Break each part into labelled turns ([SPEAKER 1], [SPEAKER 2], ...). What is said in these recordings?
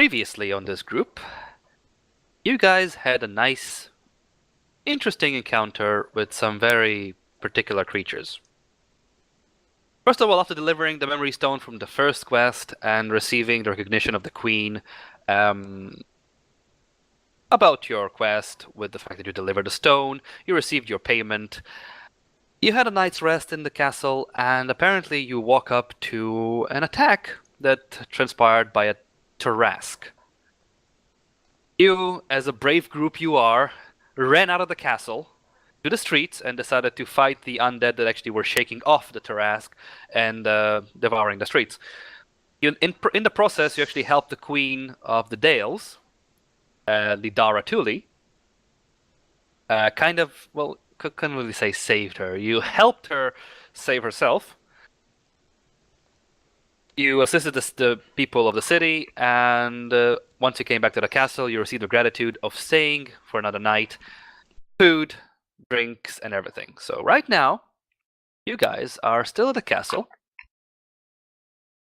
[SPEAKER 1] Previously on this group, you guys had a nice, interesting encounter with some very particular creatures. First of all, after delivering the memory stone from the first quest and receiving the recognition of the queen about your quest, with the fact that you delivered the stone, you received your payment. You had a night's rest in the castle, and apparently you walk up to an attack that transpired by a Tarrasque. You, as a brave group you are, ran out of the castle to the streets and decided to fight the undead that actually were shaking off the Tarrasque and devouring the streets. In the process, you actually helped the Queen of the Dales, Lidara Tuli, can't really say saved her. You helped her save herself. You assisted the people of the city, and once you came back to the castle, you received the gratitude of staying for another night, food, drinks, and everything. So right now, you guys are still at the castle,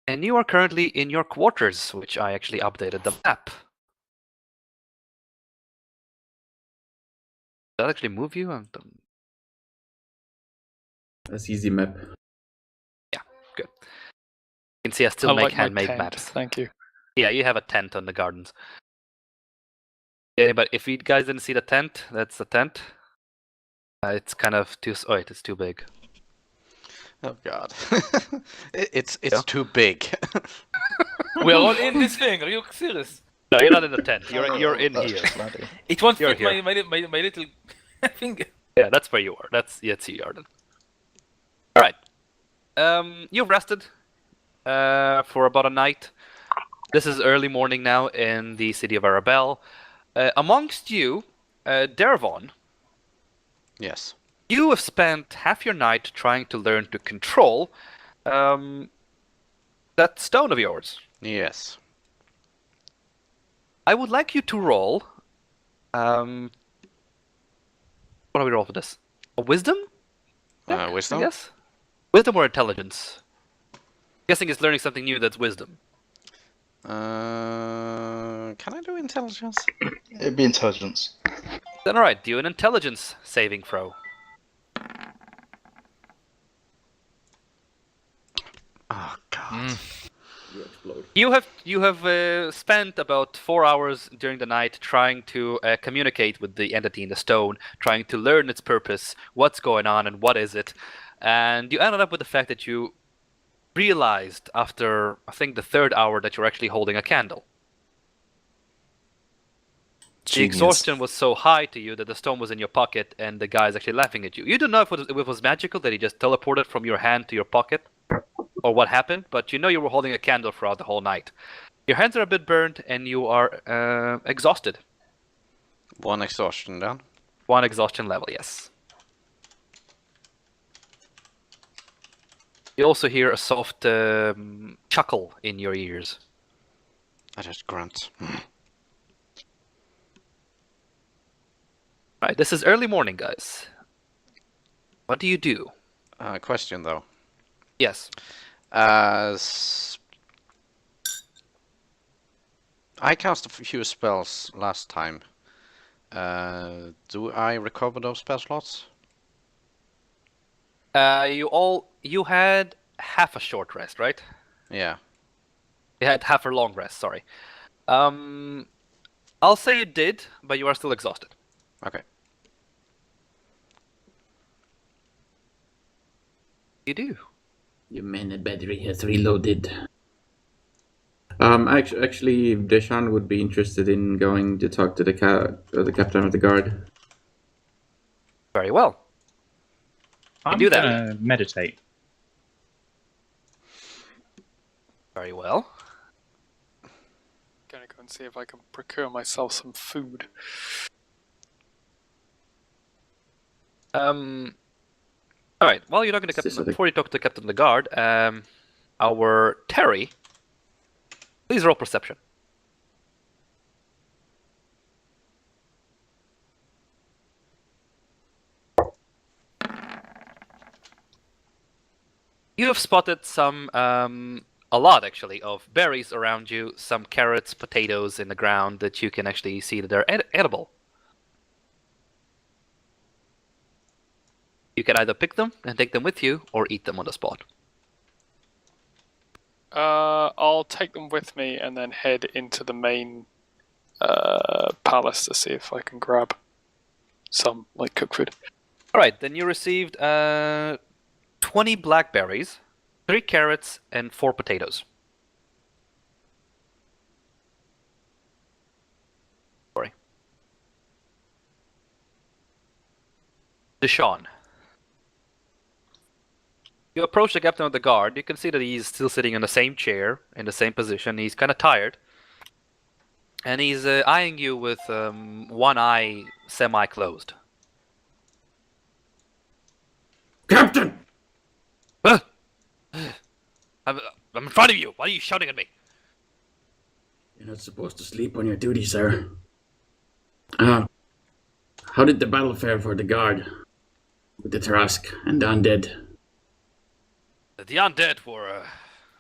[SPEAKER 1] and you are currently in your quarters, which I actually updated the map. Does that actually move you?
[SPEAKER 2] That's easy map.
[SPEAKER 1] Yeah, good. You can see I still make handmade maps.
[SPEAKER 3] Thank you.
[SPEAKER 1] Yeah, you have a tent on the gardens. Yeah, but if you guys didn't see the tent, that's the tent. It's kind of too. Oh, wait, it's too big.
[SPEAKER 4] Oh god, it's too big.
[SPEAKER 5] We are all in this thing. Are you serious?
[SPEAKER 1] No, you're not in the tent. You're in here.
[SPEAKER 5] It won't
[SPEAKER 1] You're
[SPEAKER 5] fit
[SPEAKER 1] here.
[SPEAKER 5] my little finger.
[SPEAKER 1] Yeah, that's where you are. That's you are then. All right. You've rested for about a night. This is early morning now in the city of Arabelle. Amongst you, Dervon.
[SPEAKER 4] Yes.
[SPEAKER 1] You have spent half your night trying to learn to control that stone of yours.
[SPEAKER 4] Yes.
[SPEAKER 1] I would like you to roll. What do we roll for this? A wisdom?
[SPEAKER 4] Wisdom?
[SPEAKER 1] I guess. Wisdom or intelligence? Guessing it's learning something new that's wisdom.
[SPEAKER 4] Can I do intelligence?
[SPEAKER 3] It'd be intelligence.
[SPEAKER 1] Then alright, do an intelligence saving throw.
[SPEAKER 4] Oh god.
[SPEAKER 2] You explode.
[SPEAKER 1] You have spent about 4 hours during the night trying to communicate with the entity in the stone, trying to learn its purpose, what's going on and what is it. And you ended up with the fact that you realized after, I think, the 3rd hour that you're actually holding a candle. The exhaustion was so high to you that the stone was in your pocket and the guy is actually laughing at you. You don't know if it was magical that he just teleported from your hand to your pocket or what happened, but you know you were holding a candle throughout the whole night. Your hands are a bit burned and you are exhausted.
[SPEAKER 4] 1 exhaustion then?
[SPEAKER 1] 1 exhaustion level, yes. You also hear a soft chuckle in your ears.
[SPEAKER 4] I just grunt.
[SPEAKER 1] Right, this is early morning, guys. What do you do?
[SPEAKER 4] Question though.
[SPEAKER 1] Yes.
[SPEAKER 4] I cast a few spells last time. Do I recover those spell slots?
[SPEAKER 1] You had half a short rest, right?
[SPEAKER 4] Yeah.
[SPEAKER 1] You had half a long rest, sorry. I'll say you did, but you are still exhausted.
[SPEAKER 4] Okay.
[SPEAKER 1] You do.
[SPEAKER 2] Your mana battery has reloaded. Actually, Deshan would be interested in going to talk to the captain of the guard.
[SPEAKER 1] Very well.
[SPEAKER 6] I'm
[SPEAKER 1] do that.
[SPEAKER 6] gonna meditate.
[SPEAKER 1] Very well.
[SPEAKER 3] Gonna go and see if I can procure myself some food.
[SPEAKER 1] All right. While you're talking to Captain, before you talk to Captain of the Guard, our Terry, please roll perception. You have spotted some a lot actually of berries around you, some carrots, potatoes in the ground that you can actually see that they're edible. You can either pick them and take them with you, or eat them on the spot.
[SPEAKER 3] I'll take them with me and then head into the main palace to see if I can grab some like cooked food.
[SPEAKER 1] Alright, then you received 20 blackberries, 3 carrots, and 4 potatoes. Sorry. Deshaun. You approach the captain of the guard. You can see that he's still sitting in the same chair, in the same position. He's kind of tired. And he's eyeing you with one eye semi-closed.
[SPEAKER 2] Captain!
[SPEAKER 1] I'm in front of you. Why are you shouting at me?
[SPEAKER 2] You're not supposed to sleep on your duty, sir. How did the battle fare for the guard? With the Tarask and the undead?
[SPEAKER 1] The undead were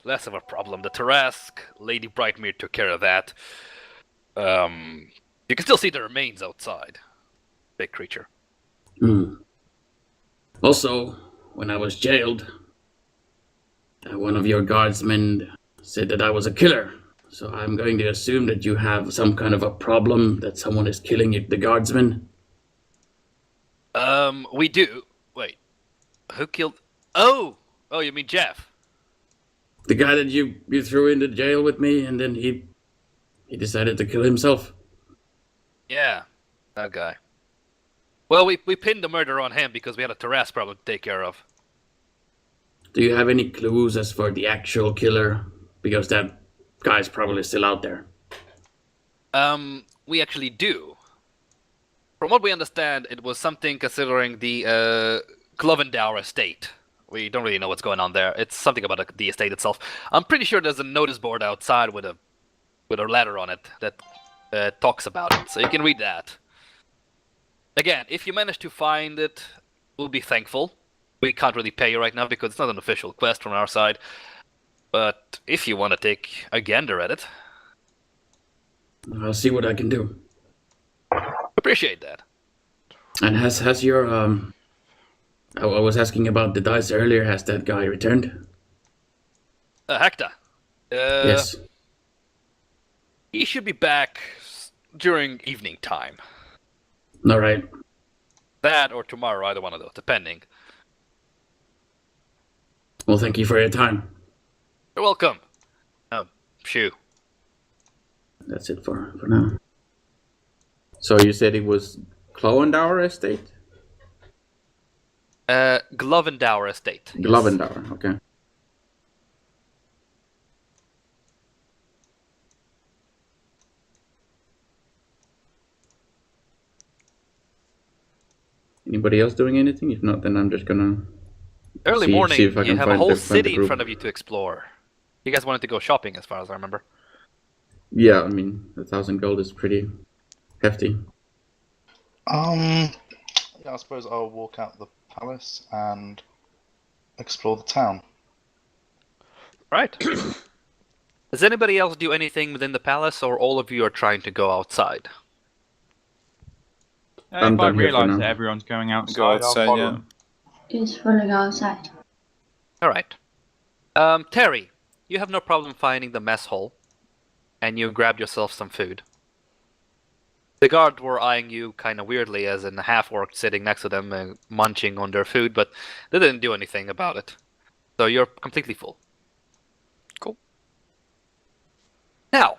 [SPEAKER 1] less of a problem. The Tarask, Lady Brightmere took care of that. You can still see the remains outside. Big creature.
[SPEAKER 2] Also, when I was jailed, one of your guardsmen said that I was a killer. So I'm going to assume that you have some kind of a problem, that someone is killing the guardsmen.
[SPEAKER 1] We do. Wait. Who killed... Oh, you mean Jeff?
[SPEAKER 2] The guy that you threw into jail with me, and then he decided to kill himself.
[SPEAKER 1] Yeah, that guy. Well, we pinned the murder on him because we had a Tarask problem to take care of.
[SPEAKER 2] Do you have any clues as for the actual killer? Because that guy's probably still out there.
[SPEAKER 1] We actually do. From what we understand, it was something considering the Glovendower estate. We don't really know what's going on there. It's something about the estate itself. I'm pretty sure there's a notice board outside with a letter on it that talks about it, so you can read that. Again, if you manage to find it, we'll be thankful. We can't really pay you right now because it's not an official quest from our side. But if you want to take a gander at it,
[SPEAKER 2] I'll see what I can do.
[SPEAKER 1] appreciate that.
[SPEAKER 2] And has your I was asking about the dice earlier. Has that guy returned?
[SPEAKER 1] Hector.
[SPEAKER 2] Yes.
[SPEAKER 1] He should be back during evening time.
[SPEAKER 2] All right.
[SPEAKER 1] That or tomorrow, either one of those, depending.
[SPEAKER 2] Well, thank you for your time.
[SPEAKER 1] You're welcome. Shoo.
[SPEAKER 2] That's it for now. So you said it was Glovendower estate?
[SPEAKER 1] Glovendower estate. Yes.
[SPEAKER 2] Glovendower, okay. Anybody else doing anything? If not, then I'm just gonna...
[SPEAKER 1] Early
[SPEAKER 2] see
[SPEAKER 1] morning,
[SPEAKER 2] if I
[SPEAKER 1] you
[SPEAKER 2] can
[SPEAKER 1] have a
[SPEAKER 2] find
[SPEAKER 1] whole
[SPEAKER 2] the- find the
[SPEAKER 1] city in
[SPEAKER 2] group.
[SPEAKER 1] front of you to explore. You guys wanted to go shopping, as far as I remember.
[SPEAKER 2] Yeah, I mean, 1,000 gold is pretty hefty.
[SPEAKER 7] Yeah, I suppose I'll walk out the palace and explore the town.
[SPEAKER 1] Right. Does anybody else do anything within the palace, or all of you are trying to go outside?
[SPEAKER 2] I'm
[SPEAKER 6] If I
[SPEAKER 2] done here for
[SPEAKER 6] realise
[SPEAKER 2] now.
[SPEAKER 6] that everyone's going outside,
[SPEAKER 3] Go outside,
[SPEAKER 6] I'll follow
[SPEAKER 3] yeah.
[SPEAKER 6] them.
[SPEAKER 8] Just want to go outside.
[SPEAKER 1] Alright. Terry, you have no problem finding the mess hall, and you grabbed yourself some food. The guards were eyeing you kind of weirdly as in a half-orc sitting next to them and munching on their food, but they didn't do anything about it. So you're completely full.
[SPEAKER 3] Cool.
[SPEAKER 1] Now,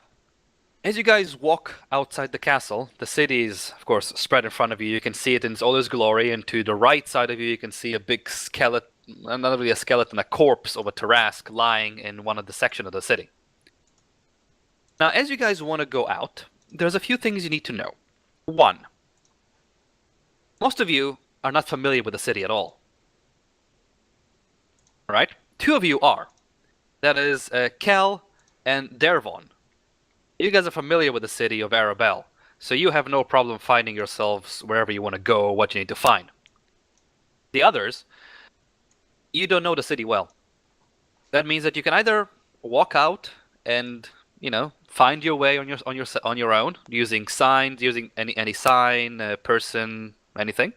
[SPEAKER 1] as you guys walk outside the castle, the city is, of course, spread in front of you. You can see it in all its glory, and to the right side of you, you can see a big skeleton, not really a skeleton, a corpse of a Tarask lying in one of the sections of the city. Now, as you guys want to go out, there's a few things you need to know. One, most of you are not familiar with the city at all. Alright? 2 of you are. That is Kel and Dervon. You guys are familiar with the city of Arabelle, so you have no problem finding yourselves wherever you want to go or what you need to find. The others, you don't know the city well. That means that you can either walk out and find your way on your own using signs, using any sign, person, anything.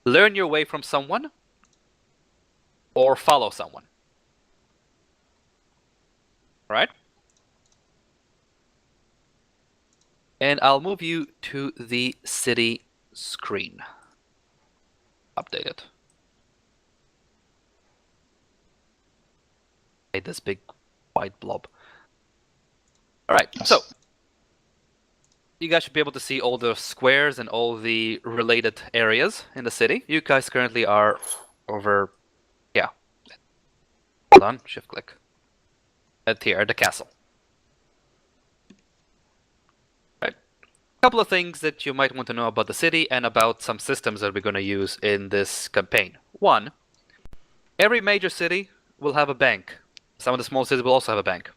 [SPEAKER 1] Learn your way from someone, or follow someone. Right? And I'll move you to the city screen. Update it. Made this big white blob. Alright, so you guys should be able to see all the squares and all the related areas in the city. You guys currently are over, yeah. Hold on, shift click. At here, the castle. Right. A couple of things that you might want to know about the city and about some systems that we're going to use in this campaign. One, every major city will have a bank. Some of the small cities will also have a bank.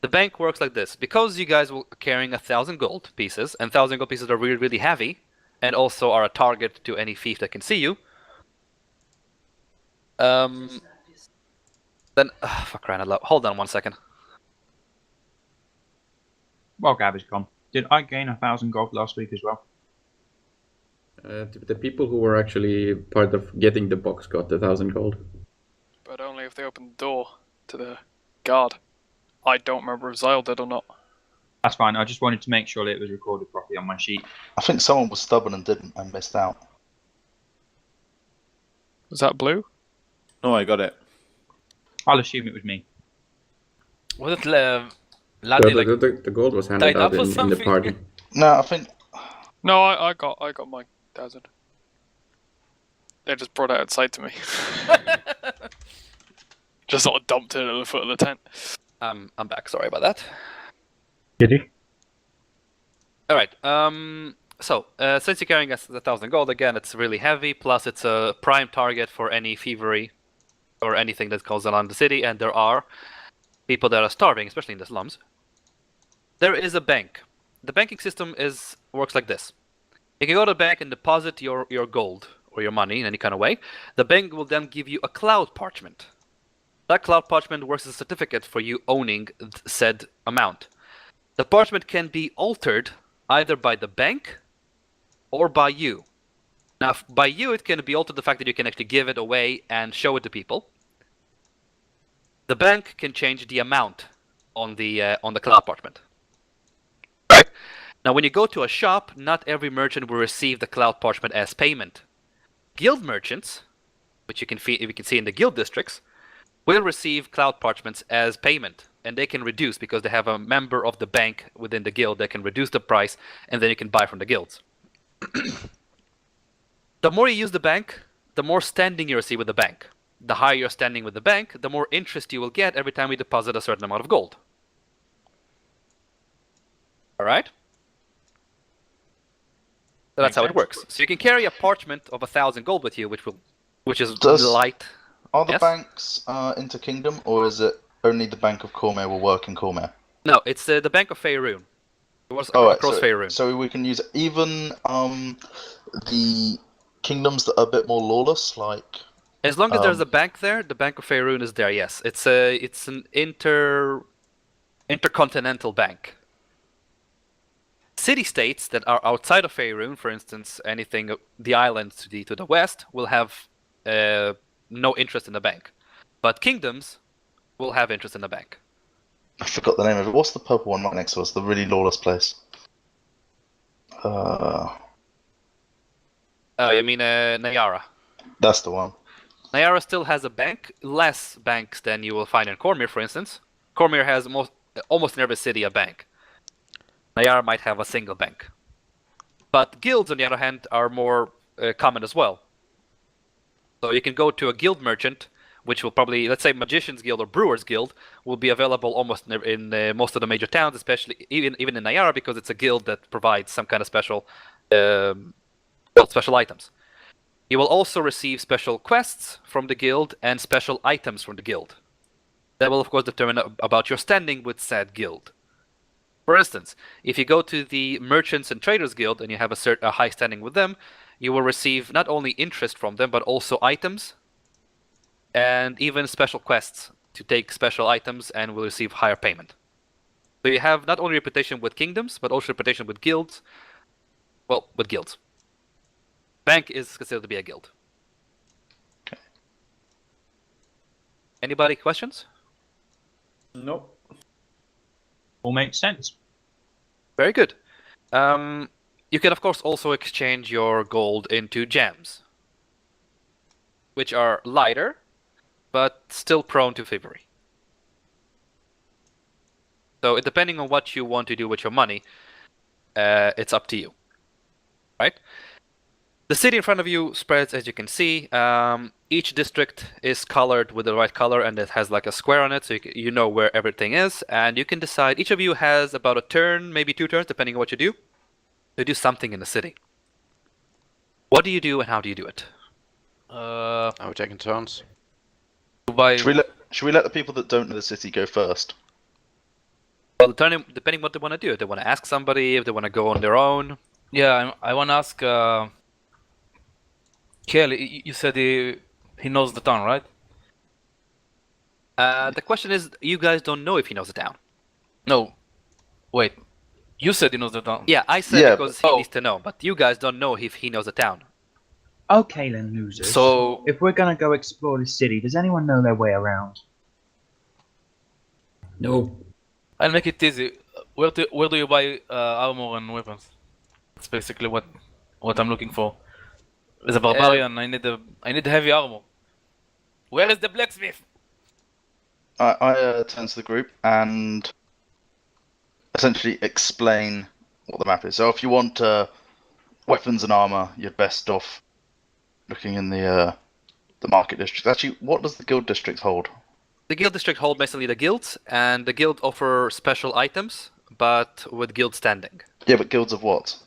[SPEAKER 1] The bank works like this. Because you guys will be carrying 1,000 gold pieces, and 1,000 gold pieces are really, really heavy, and also are a target to any thief that can see you, then... fuck crying out loud. Hold on 1 second.
[SPEAKER 6] Well, Gav gone. Did I gain 1,000 gold last week as well?
[SPEAKER 2] The people who were actually part of getting the box got 1,000 gold.
[SPEAKER 3] But only if they opened the door to the guard. I don't remember if Zyle did or not.
[SPEAKER 6] That's fine. I just wanted to make sure that it was recorded properly on my sheet.
[SPEAKER 7] I think someone was stubborn and didn't and missed out.
[SPEAKER 3] Was that Blue?
[SPEAKER 9] No, I got it.
[SPEAKER 6] I'll assume it was me.
[SPEAKER 5] Was it
[SPEAKER 2] So
[SPEAKER 5] Laddie, like,
[SPEAKER 2] the gold was handed
[SPEAKER 5] tied up
[SPEAKER 2] out
[SPEAKER 5] or
[SPEAKER 2] in the
[SPEAKER 5] something?
[SPEAKER 2] party.
[SPEAKER 7] No, I think
[SPEAKER 3] No, I got my 1,000. They just brought it outside to me. Just sort of dumped it at the foot of the tent.
[SPEAKER 1] I'm back, sorry about that.
[SPEAKER 6] Did you?
[SPEAKER 1] Alright, so, since you're carrying 1,000 gold, again, it's really heavy, plus it's a prime target for any thievery or anything that goes on in the city, and there are people that are starving, especially in the slums. There is a bank. The banking system works like this. You can go to the bank and deposit your gold, or your money in any kind of way. The bank will then give you a cloud parchment. That cloud parchment works as a certificate for you owning said amount. The parchment can be altered either by the bank or by you. Now, by you, it can be altered the fact that you can actually give it away and show it to people. The bank can change the amount on the cloud parchment. Right? Now, when you go to a shop, not every merchant will receive the cloud parchment as payment. Guild merchants, which you can see in the guild districts, will receive cloud parchments as payment, and they can reduce because they have a member of the bank within the guild that can reduce the price, and then you can buy from the guilds. The more you use the bank, the more standing you receive with the bank. The higher you're standing with the bank, the more interest you will get every time you deposit a certain amount of gold. Alright? So that's how it works. So you can carry a parchment of 1,000 gold with you, which is light.
[SPEAKER 7] Are the
[SPEAKER 1] Yes?
[SPEAKER 7] banks inter-kingdom, or is it only the Bank of Cormyr will work in Cormyr?
[SPEAKER 1] No, it's the Bank of Faerûn. It was
[SPEAKER 7] Oh, right,
[SPEAKER 1] across Faerûn.
[SPEAKER 7] so we can use even the kingdoms that are a bit more lawless, like...
[SPEAKER 1] As long as there's a bank there, the Bank of Faerûn is there, yes. It's an intercontinental bank. City-states that are outside of Faerûn, for instance, anything, the islands to the west, will have no interest in the bank. But kingdoms will have interest in the bank.
[SPEAKER 7] I forgot the name of it. What's the purple one right next to us? The really lawless place.
[SPEAKER 1] Oh, you mean Nayara?
[SPEAKER 7] That's the one.
[SPEAKER 1] Nayara still has a bank, less banks than you will find in Cormyr, for instance. Cormyr has almost in every city a bank. Nayara might have a single bank. But guilds, on the other hand, are more common as well. So you can go to a guild merchant, which will probably, let's say Magician's Guild or Brewer's Guild, will be available almost in most of the major towns, especially even in Nayara, because it's a guild that provides some kind of special items. You will also receive special quests from the guild and special items from the guild. That will, of course, determine about your standing with said guild. For instance, if you go to the Merchants and Traders Guild and you have a high standing with them, you will receive not only interest from them, but also items and even special quests to take special items and will receive higher payment. So you have not only reputation with kingdoms, but also reputation with guilds. Well, with guilds. Bank is considered to be a guild.
[SPEAKER 7] Okay.
[SPEAKER 1] Anybody questions?
[SPEAKER 9] Nope.
[SPEAKER 6] All makes sense.
[SPEAKER 1] Very good. You can of course also exchange your gold into gems, which are lighter, but still prone to thievery. So depending on what you want to do with your money, it's up to you. Right? The city in front of you spreads, as you can see. Each district is colored with the right color, and it has like a square on it, so you know where everything is. And you can decide, each of you has about a turn, maybe 2 turns, depending on what you do, to do something in the city. What do you do and how do you do it?
[SPEAKER 4] Are we taking turns?
[SPEAKER 5] By
[SPEAKER 7] Should we let the people that don't know the city go first?
[SPEAKER 1] Well, depending what they want to do. If they want to ask somebody, if they want to go on their own.
[SPEAKER 5] yeah, I want to ask. Kelly, you said he knows the town, right?
[SPEAKER 1] The question is, you guys don't know if he knows the town.
[SPEAKER 5] No. Wait. You said he knows the town.
[SPEAKER 1] Yeah, I said
[SPEAKER 7] Yeah,
[SPEAKER 1] because he needs to know, but you guys don't know if he knows the town.
[SPEAKER 6] Okay then, losers.
[SPEAKER 5] So
[SPEAKER 6] if we're gonna go explore the city, does anyone know their way around?
[SPEAKER 2] No.
[SPEAKER 5] I'll make it easy. Where do you buy armor and weapons? That's basically what I'm looking for. As a barbarian, I need heavy armor. Where is the blacksmith?
[SPEAKER 7] I turn to the group and essentially explain what the map is. So if you want weapons and armor, you're best off looking in the market district. Actually, what does the guild district hold?
[SPEAKER 1] The guild district hold basically the guilds, and the guild offer special items, but with guild standing.
[SPEAKER 7] Yeah, but guilds of what?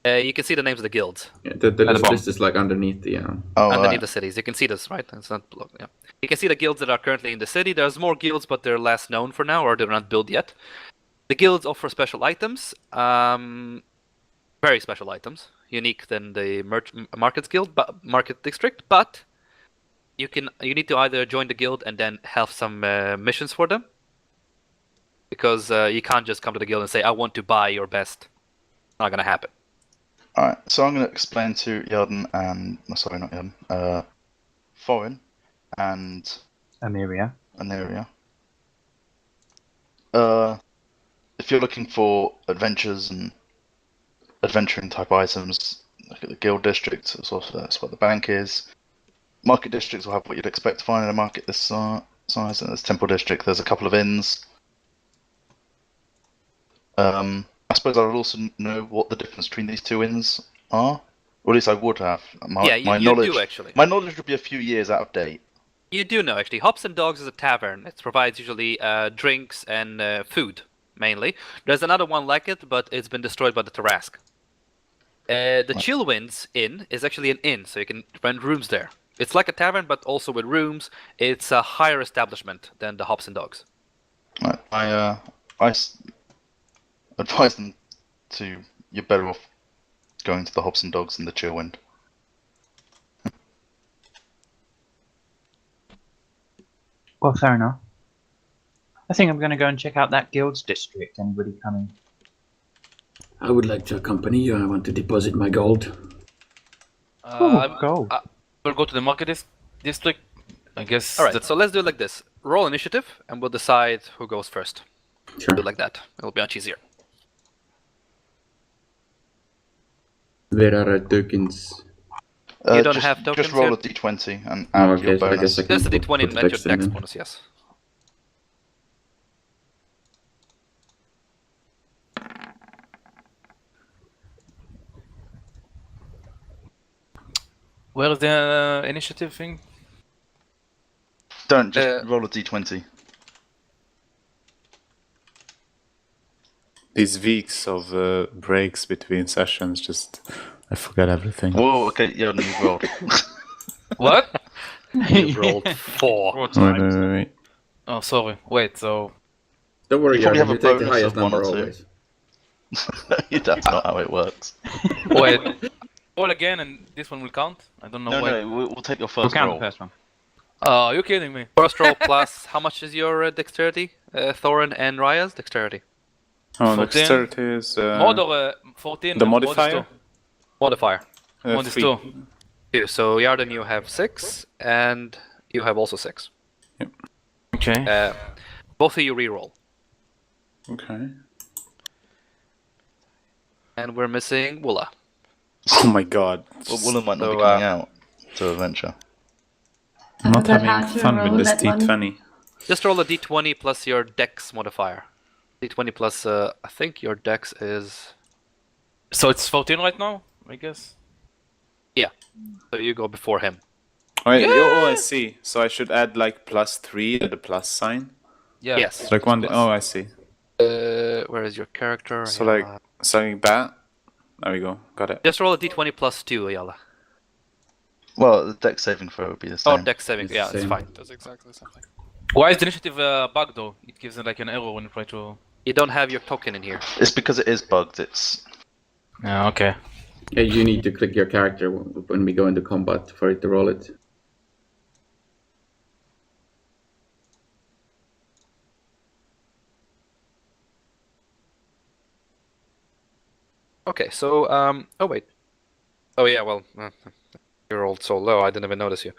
[SPEAKER 1] You can see the names of the guilds
[SPEAKER 9] Yeah, the
[SPEAKER 6] bottom.
[SPEAKER 9] list is like underneath the.
[SPEAKER 7] Oh,
[SPEAKER 1] underneath the cities. You can see this, right? It's not. Yeah. You can see the guilds that are currently in the city. There's more guilds, but they're less known for now, or they're not built yet. The guilds offer special items, very special items, unique than the markets guild, market district. But you need to either join the guild and then have some missions for them, because you can't just come to the guild and say, "I want to buy your best." Not gonna happen.
[SPEAKER 7] Alright, so I'm going to explain to Yarden and... sorry, not Yarden. Faerûn and
[SPEAKER 6] Amiria.
[SPEAKER 7] Aniria. If you're looking for adventures and adventuring type items, look at the guild district. That's what the bank is. Market districts will have what you'd expect to find in a market this size. And there's temple district. There's a couple of inns. I suppose I would also know what the difference between these two inns are. Or at least I would have.
[SPEAKER 1] You
[SPEAKER 7] knowledge,
[SPEAKER 1] do actually.
[SPEAKER 7] My knowledge would be a few years out of date.
[SPEAKER 1] You do know, actually. Hops and Dogs is a tavern. It provides usually drinks and food, mainly. There's another one like it, but it's been destroyed by the Tarask. The Chillwinds Inn is actually an inn, so you can rent rooms there. It's like a tavern, but also with rooms. It's a higher establishment than the Hops and Dogs.
[SPEAKER 7] I advise them you're better off going to the Hops and Dogs than the Chillwind.
[SPEAKER 6] Well, fair enough. I think I'm going to go and check out that guild's district. Anybody coming?
[SPEAKER 2] I would like to accompany you. I want to deposit my gold.
[SPEAKER 6] Gold.
[SPEAKER 5] We'll go to the market district. I guess.
[SPEAKER 1] Alright, so let's do it like this. Roll initiative, and we'll decide who goes first.
[SPEAKER 2] Sure.
[SPEAKER 1] Do it like that. It'll be much easier.
[SPEAKER 9] Where are tokens?
[SPEAKER 1] You don't have tokens
[SPEAKER 7] Just roll
[SPEAKER 1] here?
[SPEAKER 7] a d20 and
[SPEAKER 9] Oh,
[SPEAKER 7] add
[SPEAKER 9] okay,
[SPEAKER 7] your
[SPEAKER 9] so I
[SPEAKER 7] bonus.
[SPEAKER 9] guess I can
[SPEAKER 1] There's the
[SPEAKER 9] put
[SPEAKER 1] D20 and your
[SPEAKER 9] text in
[SPEAKER 1] dex
[SPEAKER 9] then.
[SPEAKER 1] bonus, yes.
[SPEAKER 5] Where's the initiative thing?
[SPEAKER 7] Don't, just roll a d20.
[SPEAKER 10] These weeks of breaks between sessions, just I forget everything.
[SPEAKER 7] Whoa, okay, yeah, no, you've rolled.
[SPEAKER 5] What?
[SPEAKER 1] You rolled 4.
[SPEAKER 10] Wait.
[SPEAKER 5] Oh, sorry. Wait. So
[SPEAKER 9] Don't worry,
[SPEAKER 7] You probably
[SPEAKER 9] Yarden,
[SPEAKER 7] have a
[SPEAKER 9] you take the
[SPEAKER 7] bonus
[SPEAKER 9] highest
[SPEAKER 7] of 1
[SPEAKER 9] number
[SPEAKER 7] or 2.
[SPEAKER 9] always.
[SPEAKER 7] That's not how it works.
[SPEAKER 5] wait. Roll again, and this one will count. I don't know why.
[SPEAKER 7] No, we'll take your
[SPEAKER 6] We'll
[SPEAKER 7] first
[SPEAKER 6] count
[SPEAKER 7] roll.
[SPEAKER 6] the first one.
[SPEAKER 5] Oh, are you kidding me?
[SPEAKER 1] First roll plus, how much is your dexterity? Thorin and Raya's dexterity?
[SPEAKER 10] Oh,
[SPEAKER 5] 14.
[SPEAKER 10] dexterity is
[SPEAKER 5] Mod or 14?
[SPEAKER 10] the
[SPEAKER 5] mod is
[SPEAKER 10] modifier.
[SPEAKER 1] Modifier.
[SPEAKER 5] Mod is
[SPEAKER 10] 3.
[SPEAKER 5] 2.
[SPEAKER 1] 2. So Yarden, you have 6, and you have also 6.
[SPEAKER 5] Okay.
[SPEAKER 1] Both of you reroll.
[SPEAKER 10] Okay.
[SPEAKER 1] And we're missing Woola.
[SPEAKER 10] Oh my god.
[SPEAKER 7] Well, Woolen might not
[SPEAKER 1] So,
[SPEAKER 7] be coming out to adventure.
[SPEAKER 10] I'm not
[SPEAKER 8] forgot how
[SPEAKER 10] having
[SPEAKER 8] to
[SPEAKER 10] fun
[SPEAKER 8] roll
[SPEAKER 10] with this
[SPEAKER 8] that one.
[SPEAKER 10] D20.
[SPEAKER 1] Just roll a d20 plus your dex modifier. D20 plus, I think your dex is...
[SPEAKER 5] So it's 14 right now, I guess?
[SPEAKER 1] So you go before him.
[SPEAKER 10] Wait, oh, I see. So I should add like +3 to the plus sign.
[SPEAKER 5] Yeah.
[SPEAKER 1] Yes.
[SPEAKER 10] Like one.
[SPEAKER 1] plus.
[SPEAKER 10] Oh, I see.
[SPEAKER 1] Where is your character?
[SPEAKER 10] So
[SPEAKER 1] Ayala?
[SPEAKER 10] like something bad. There we go. Got it.
[SPEAKER 1] Just roll a d20 plus 2, Ayala.
[SPEAKER 7] Well, the dex saving throw would be the same.
[SPEAKER 1] Oh, dex saving.
[SPEAKER 9] It's
[SPEAKER 1] Yeah,
[SPEAKER 9] the
[SPEAKER 1] it's
[SPEAKER 9] same.
[SPEAKER 1] fine.
[SPEAKER 3] Does exactly the same thing.
[SPEAKER 5] Why is the initiative bug though? It gives like an error when you try to...
[SPEAKER 1] You don't have your token in here.
[SPEAKER 7] It's because it is bugged. It's
[SPEAKER 5] Yeah, okay.
[SPEAKER 9] Yeah, you need to click your character when we go into combat for it to roll it.
[SPEAKER 1] Okay, so, oh wait. Oh yeah, well, you rolled so low, I didn't even notice you.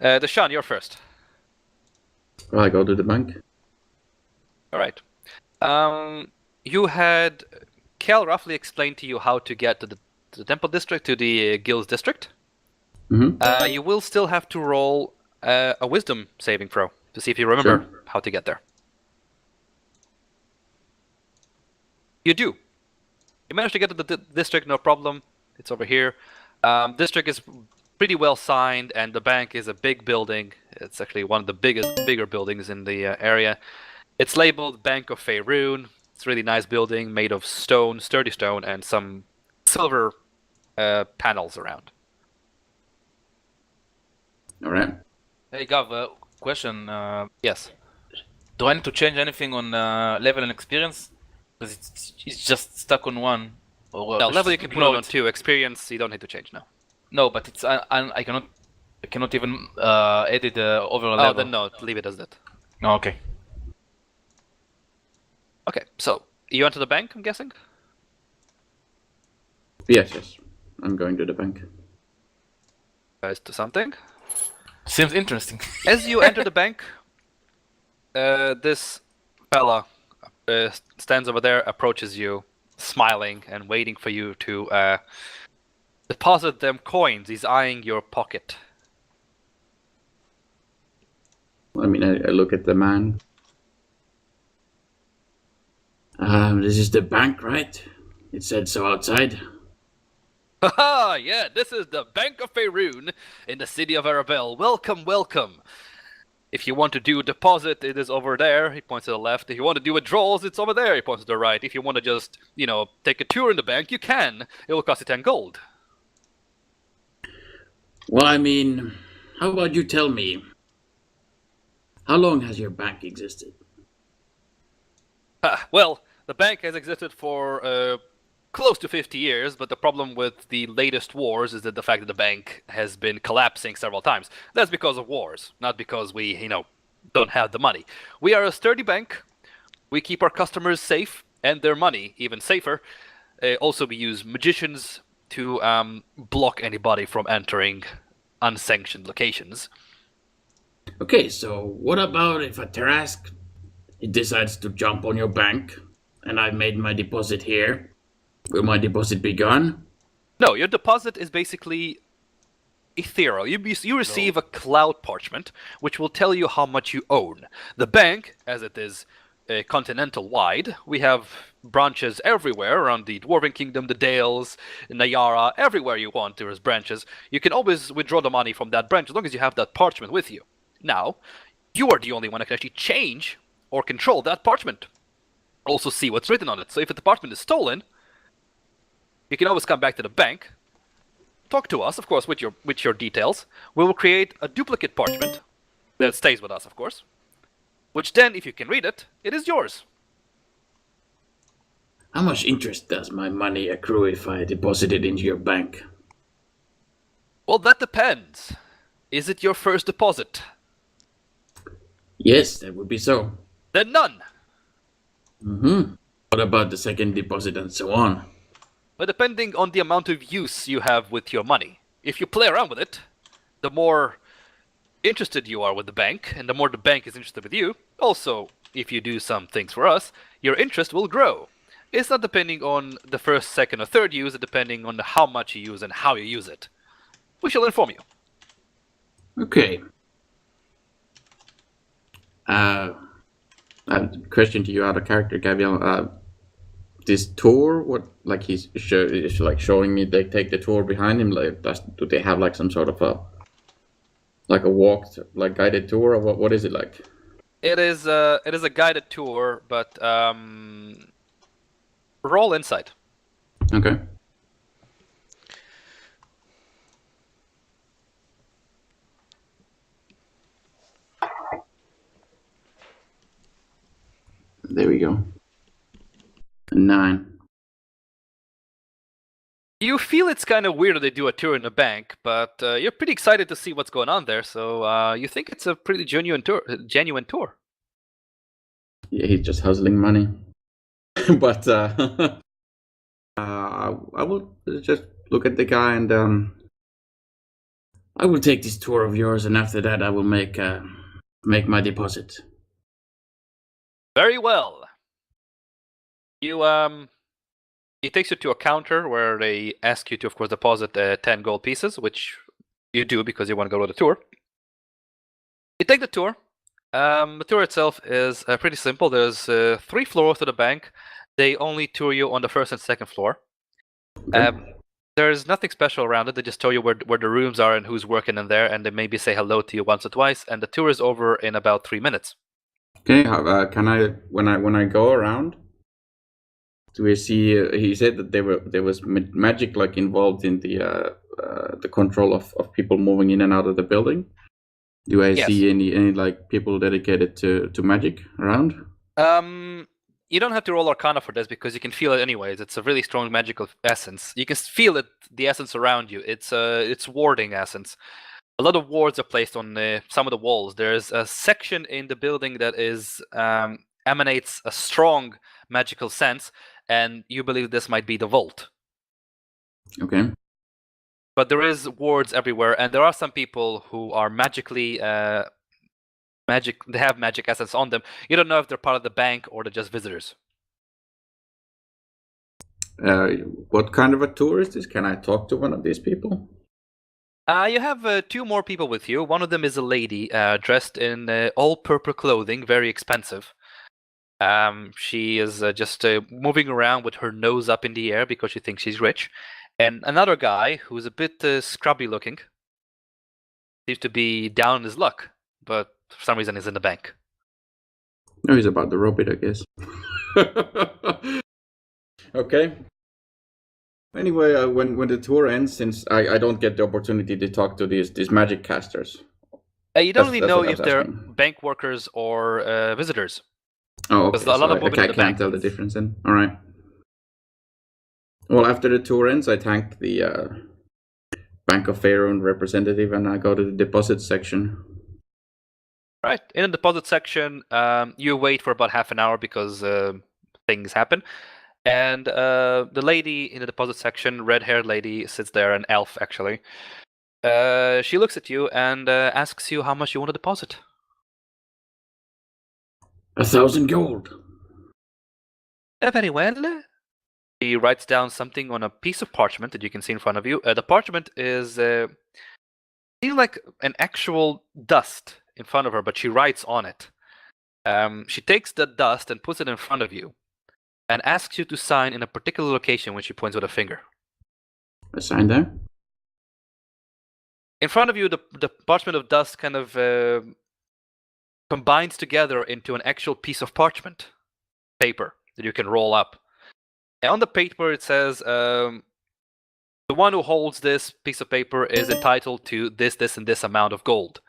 [SPEAKER 1] Deshaun, you're first.
[SPEAKER 9] Well, I go to the bank.
[SPEAKER 1] Alright. You had Kel roughly explained to you how to get to the Temple District, to the Guilds District.
[SPEAKER 9] Mm-hmm.
[SPEAKER 1] You will still have to roll a Wisdom saving throw to see if you remember
[SPEAKER 9] Sure.
[SPEAKER 1] how to get there. You do. You managed to get to the district, no problem. It's over here. District is pretty well signed, and the bank is a big building. It's actually one of the bigger buildings in the area. It's labeled Bank of Faerûn. It's a really nice building made of stone, sturdy stone, and some silver panels around.
[SPEAKER 9] All right.
[SPEAKER 5] Hey Gav, question.
[SPEAKER 1] Yes.
[SPEAKER 5] Do I need to change anything on level and experience? Because it's just stuck on 1. Or
[SPEAKER 1] No, level you can put
[SPEAKER 5] ignore
[SPEAKER 1] it on 2. Experience you don't need to change now.
[SPEAKER 5] No, but it's I cannot even edit over a level.
[SPEAKER 1] Oh, then no, leave it as that.
[SPEAKER 5] Oh, okay.
[SPEAKER 1] Okay, so you enter the bank, I'm guessing?
[SPEAKER 9] Yes. I'm going to the bank.
[SPEAKER 1] Guys, to something.
[SPEAKER 5] Seems interesting.
[SPEAKER 1] As you enter the bank, this fella stands over there, approaches you, smiling and waiting for you to deposit them coins. He's eyeing your pocket.
[SPEAKER 9] I mean, I look at the man. This is the bank, right? It said so outside.
[SPEAKER 1] Haha, yeah, this is the Bank of Faerûn in the city of Arabelle. Welcome, welcome. If you want to do a deposit, it is over there. He points to the left. If you want to do withdrawals, it's over there. He points to the right. If you want to just, take a tour in the bank, you can. It will cost you 10 gold.
[SPEAKER 9] Well, I mean, how about you tell me? How long has your bank existed?
[SPEAKER 1] Well, the bank has existed for close to 50 years, but the problem with the latest wars is that the fact that the bank has been collapsing several times. That's because of wars, not because we, don't have the money. We are a sturdy bank. We keep our customers safe and their money even safer. Also, we use magicians to block anybody from entering unsanctioned locations.
[SPEAKER 9] Okay, so what about if a Tarask decides to jump on your bank and I've made my deposit here? Will my deposit be gone?
[SPEAKER 1] No, your deposit is basically ethereal. You receive a cloud parchment, which will tell you how much you own. The bank, as it is continental-wide, we have branches everywhere around the Dwarven Kingdom, the Dales, Nayara, everywhere you want there is branches. You can always withdraw the money from that branch as long as you have that parchment with you. Now, you are the only one that can actually change or control that parchment. Also see what's written on it. So if the parchment is stolen, you can always come back to the bank, talk to us, of course, with your details. We will create a duplicate parchment that stays with us, of course. Which then, if you can read it, it is yours.
[SPEAKER 9] How much interest does my money accrue if I deposit it into your bank?
[SPEAKER 1] Well, that depends. Is it your first deposit?
[SPEAKER 9] Yes, that would be so.
[SPEAKER 1] Then none.
[SPEAKER 9] Mm-hmm. What about the second deposit and so on?
[SPEAKER 1] But depending on the amount of use you have with your money. If you play around with it, the more interested you are with the bank, and the more the bank is interested with you. Also, if you do some things for us, your interest will grow. It's not depending on the first, second, or third use, it's depending on how much you use and how you use it. We shall inform you.
[SPEAKER 9] Okay. Question to you out of character, Gaviel. This tour, what, like he's like showing me they take the tour behind him, like do they have like some sort of a walk, like guided tour, or what is it like?
[SPEAKER 1] It is a guided tour, but roll insight.
[SPEAKER 9] Okay. There we go. 9.
[SPEAKER 1] You feel it's kind of weird that they do a tour in a bank, but you're pretty excited to see what's going on there, so you think it's a pretty genuine tour.
[SPEAKER 9] Yeah, he's just hustling money. But I will just look at the guy and I will take this tour of yours, and after that I will make my deposit.
[SPEAKER 1] Very well. It takes you to a counter where they ask you to, of course, deposit 10 gold pieces, which you do because you want to go to the tour. You take the tour. The tour itself is pretty simple. There's 3 floors to the bank. They only tour you on the first and second floor.
[SPEAKER 9] Okay.
[SPEAKER 1] There's nothing special around it. They just tell you where the rooms are and who's working in there, and they maybe say hello to you once or twice, and the tour is over in about 3 minutes.
[SPEAKER 9] Okay. Can I when I go around? Do we see? He said that there was magic like involved in the control of people moving in and out of the building. Do I see any like people dedicated to magic around?
[SPEAKER 1] You don't have to roll Arcana for this because you can feel it anyways. It's a really strong magical essence. You can feel it, the essence around you. It's warding essence. A lot of wards are placed on some of the walls. There's a section in the building that emanates a strong magical sense, and you believe this might be the vault.
[SPEAKER 9] Okay.
[SPEAKER 1] But there is wards everywhere, and there are some people who are magically they have magic essence on them. You don't know if they're part of the bank or they're just visitors.
[SPEAKER 9] What kind of a tour is this? Can I talk to one of these people?
[SPEAKER 1] You have 2 more people with you. One of them is a lady dressed in all purple clothing, very expensive. She is just moving around with her nose up in the air because she thinks she's rich. And another guy who's a bit scrubby looking. Seems to be down on his luck, but for some reason he's in the bank.
[SPEAKER 9] No, he's about to rob it, I guess. Okay. Anyway, when the tour ends, since I don't get the opportunity to talk to these magic casters.
[SPEAKER 1] You don't really know
[SPEAKER 9] what I
[SPEAKER 1] if
[SPEAKER 9] was
[SPEAKER 1] they're
[SPEAKER 9] asking.
[SPEAKER 1] bank workers or visitors.
[SPEAKER 9] Oh, okay.
[SPEAKER 1] There's a lot of
[SPEAKER 9] I
[SPEAKER 1] movement in the
[SPEAKER 9] can't
[SPEAKER 1] bank.
[SPEAKER 9] tell the difference then. All right. Well, after the tour ends, I thank the Bank of Faerûn representative, and I go to the deposit section.
[SPEAKER 1] Right. In the deposit section, you wait for about half an hour because things happen. And the lady in the deposit section, red-haired lady, sits there, an elf actually. She looks at you and asks you how much you want to deposit.
[SPEAKER 9] 1,000 gold.
[SPEAKER 1] Very well. She writes down something on a piece of parchment that you can see in front of you. The parchment is seems like an actual dust in front of her, but she writes on it. She takes the dust and puts it in front of you and asks you to sign in a particular location when she points with a finger.
[SPEAKER 9] I sign there?
[SPEAKER 1] In front of you, the parchment of dust kind of combines together into an actual piece of parchment paper that you can roll up. And on the paper, it says, the one who holds this piece of paper is entitled to this, and this amount of gold.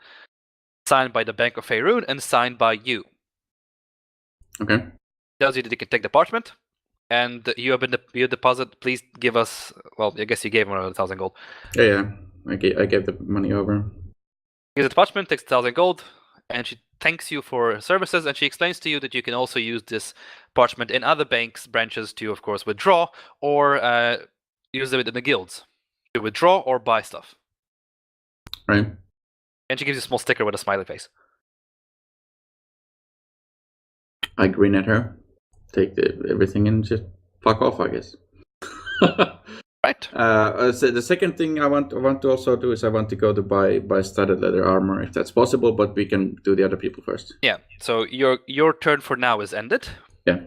[SPEAKER 1] Signed by the Bank of Faerûn and signed by you.
[SPEAKER 9] Okay.
[SPEAKER 1] Tells you that you can take the parchment, and you have been your deposit. Please give us. Well, I guess you gave him 1,000 gold.
[SPEAKER 9] Yeah. I gave the money over.
[SPEAKER 1] Gives the parchment, takes 1,000 gold, and she thanks you for her services, and she explains to you that you can also use this parchment in other banks branches to, of course, withdraw or use it in the guilds to withdraw or buy stuff.
[SPEAKER 9] Right.
[SPEAKER 1] And she gives you a small sticker with a smiley face.
[SPEAKER 9] I grin at her, take everything, and just fuck off, I guess.
[SPEAKER 1] Right.
[SPEAKER 9] So the second thing I want to also do is I want to go to buy studded leather armor if that's possible, but we can do the other people first.
[SPEAKER 1] Yeah. So your turn for now is ended.
[SPEAKER 9] Yeah.